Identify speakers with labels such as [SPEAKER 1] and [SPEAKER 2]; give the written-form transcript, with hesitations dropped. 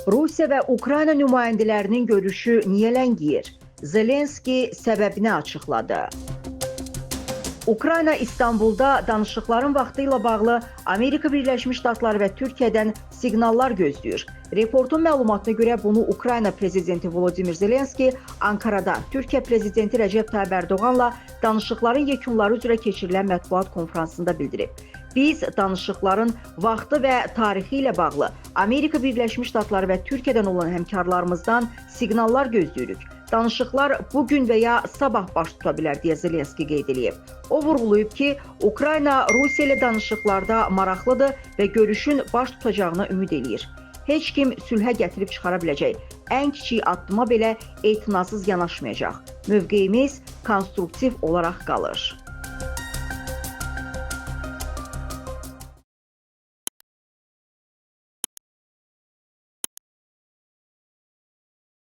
[SPEAKER 1] Rusiya və Ukrayna nümayəndələrinin görüşü niyə ləngiyir? Zelenski səbəbini açıqladı. Ukrayna İstanbulda danışıqların vaxtı ilə bağlı Amerika Birləşmiş Ştatları və Türkiyədən siqnallar gözləyir. Reportun məlumatına görə bunu Ukrayna prezidenti Volodymyr Zelenski Ankarada Türkiyə prezidenti Rəcəb Tayyip Ərdoğanla danışıqların yekunları üzrə keçirilən mətbuat konfransında bildirib. Biz danışıqların vaxtı və tarixi ilə bağlı Amerika Birləşmiş Ştatları və Türkiyədən olan həmkarlarımızdan siqnallar gözləyirik. Danışıqlar bugün və ya sabah baş tuta bilər deyə Zelenski qeyd edib. O vurğulayıb ki, Ukrayna Rusiya ilə danışıqlarda maraqlıdır və görüşün baş tutacağına ümid eləyir. Heç kim sülhə gətirib çıxara biləcək, ən kiçik addıma belə etinasız yanaşmayacaq. Mövqeyimiz konstruktiv olaraq qalır.